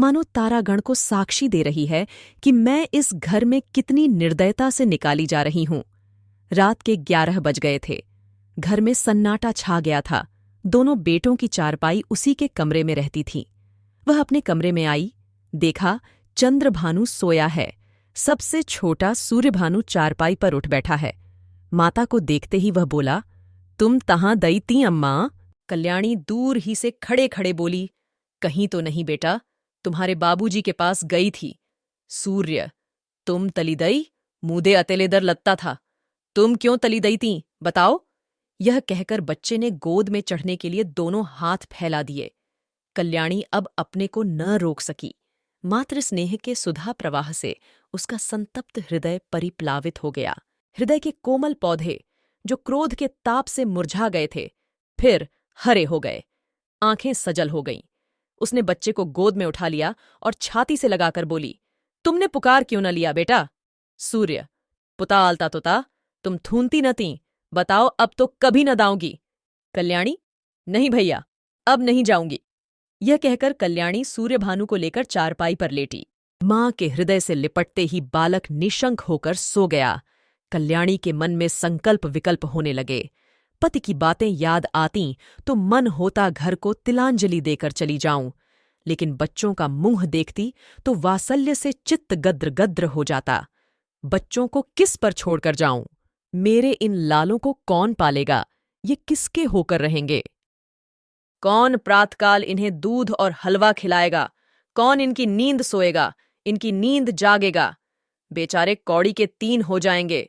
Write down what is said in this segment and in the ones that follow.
मानो तारागण को साक्षी दे रही है कि मैं इस घर में कितनी निर्दयता से निकाली जा रही हूं। रात के 11 बज गए थे। घर में सन्नाटा छा गया था। दोनों बेटों की चारपाई उसी के कमरे में रहती थी। वह अपने कमरे में आई, देखा चंद्रभानु सोया है। सबसे छोटा सूर्यभानु चारपाई पर उठ बैठा है। माता को देखते ही वह बोला, तुम तहां दई थी अम्मा? कल्याणी दूर ही से खड़े खड़े बोली, कहीं तो नहीं बेटा, तुम्हारे बाबूजी के पास गई थी। सूर्य, तुम तलीदई? मुदे अतेलेदर लत्ता था। तुम क्यों तलीदई थी, बताओ? यह कहकर बच्चे ने गोद में चढ़ने के लिए दोनों हाथ फैला दिए। कल्याणी अब अपने को न रोक सकी। मातृ स्नेह के सुधा प्रवाह से उसका संतप्त हृदय परिप्लावित हो गया। हृदय के कोमल पौधे, जो क्रोध के ताप से मुरझा गए थे, फिर हरे हो गए। आंखें सजल हो गईं। उसने बच्चे को गोद में उठा लिया और छाती से लगाकर बोली, तुमने पुकार क्यों न लिया बेटा? सूर्य, पुता आलता तोता, तुम थूनती न तीं, बताओ अब तो कभी न दाऊंगी। कल्याणी, नहीं भैया, अब नहीं जाऊंगी। यह कहकर कल्याणी सूर्यभानु को लेकर चारपाई पर लेटी। मां के हृदय से लिपटते ही बालक निशंक होकर सो गया। कल्याणी के मन में संकल्प विकल्प होने लगे। पति की बातें याद आतीं तो मन होता घर को तिलांजलि देकर चली जाऊं, लेकिन बच्चों का मुंह देखती तो वात्सल्य से चित्त गद्र गद्र हो जाता। बच्चों को किस पर छोड़कर जाऊं? मेरे इन लालों को कौन पालेगा? ये किसके होकर रहेंगे? कौन प्रातकाल इन्हें दूध और हलवा खिलाएगा? कौन इनकी नींद सोएगा, इनकी नींद जागेगा? बेचारे कौड़ी के 3 हो जाएंगे।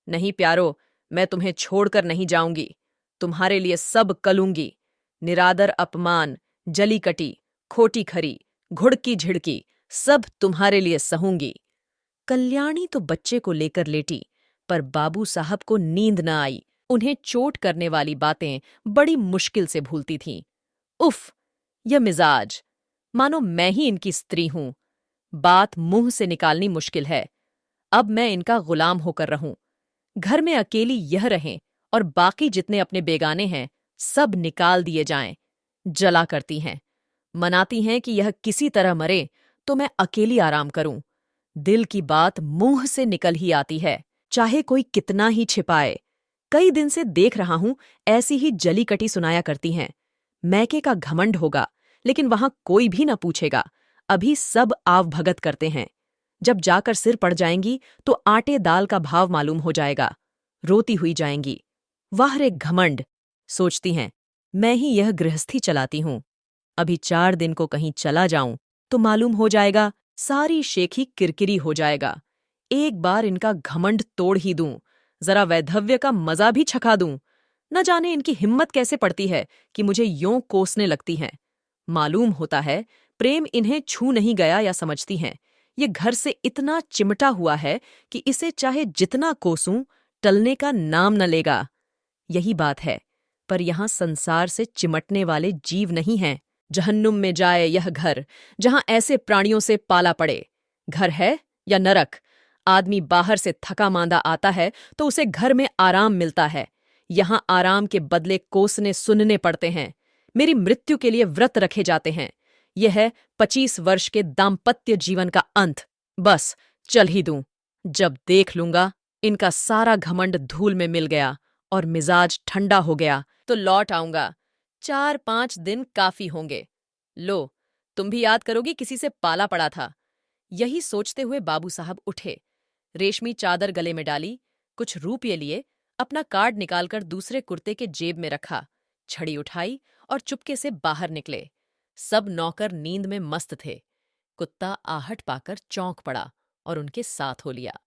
नहीं प्यारो, मैं तुम्हें छोड़कर नहीं जाऊंगी। तुम्हारे लिए सब कलूंगी। निरादर अपमान, जली कटी, खोटी खरी, घुड़की झिड़की, सब तुम्हारे लिए सहूंगी। कल्याणी तो बच्चे को लेकर लेटी, पर बाबू साहब को नींद न आई। उन्हें चोट करने वाली बातें बड़ी मुश्किल से भूलती थीं। उफ, यह मिजाज, मानो मैं ही इनकी स्त्री हूं। बात मुंह से निकालनी मुश्किल है। अब मैं इनका गुलाम होकर रहूं। घर में अकेली यह रहें और बाकी जितने अपने बेगाने हैं सब निकाल दिए जाएं। जला करती हैं, मनाती हैं कि यह किसी तरह मरे तो मैं अकेली आराम करूं। दिल की बात मुंह से निकल ही आती है, चाहे कोई कितना ही छिपाए। कई दिन से देख रहा हूं ऐसी ही जली कटी सुनाया करती हैं। मैके का घमंड होगा, लेकिन वहां कोई भी न पूछेगा। अभी सब आव भगत करते हैं। जब जाकर सिर पड़ जाएंगी तो आटे दाल का भाव मालूम हो जाएगा। रोती हुई जाएंगी। वाह रे घमंड, सोचती हैं, मैं ही यह गृहस्थी चलाती हूं। अभी 4 दिन को कहीं चला जाऊं तो मालूम हो जाएगा, सारी शेखी किरकिरी हो जाएगा। एक बार इनका घमंड तोड़ ही दूं, जरा वैधव्य का मजा भी छका दूं। न जाने इनकी हिम्मत कैसे पड़ती है कि मुझे यों कोसने लगती हैं। मालूम होता है प्रेम इन्हें छू नहीं गया या समझती हैं। ये घर से इतना चिमटा हुआ है कि इसे चाहे जितना कोसूं टलने का नाम न लेगा। यही बात है, पर यहां संसार से चिमटने वाले जीव नहीं हैं। जहन्नुम में जाए यह घर, जहां ऐसे प्राणियों से पाला पड़े। घर है या नरक? आदमी बाहर से थका मांदा आता है तो उसे घर में आराम मिलता है। यहां आराम के बदले कोसने सुनने पड़ते हैं। मेरी मृत्यु के लिए व्रत रखे जाते हैं। यह है 25 वर्ष के दाम्पत्य जीवन का अंत। बस चल ही दूं। जब देख लूंगा इनका सारा घमंड धूल में मिल गया और मिजाज ठंडा हो गया तो लौट आऊंगा। 4-5 दिन काफी होंगे। लो, तुम भी याद करोगी किसी से पाला पड़ा था। यही सोचते हुए बाबू साहब उठे। रेशमी चादर गले में डाली, कुछ रुपये लिए, अपना कार्ड निकालकर दूसरे कुर्ते के जेब में रखा, छड़ी उठाई और चुपके से बाहर निकले। सब नौकर नींद में मस्त थे। कुत्ता आहट पाकर चौंक पड़ा और उनके साथ हो लिया।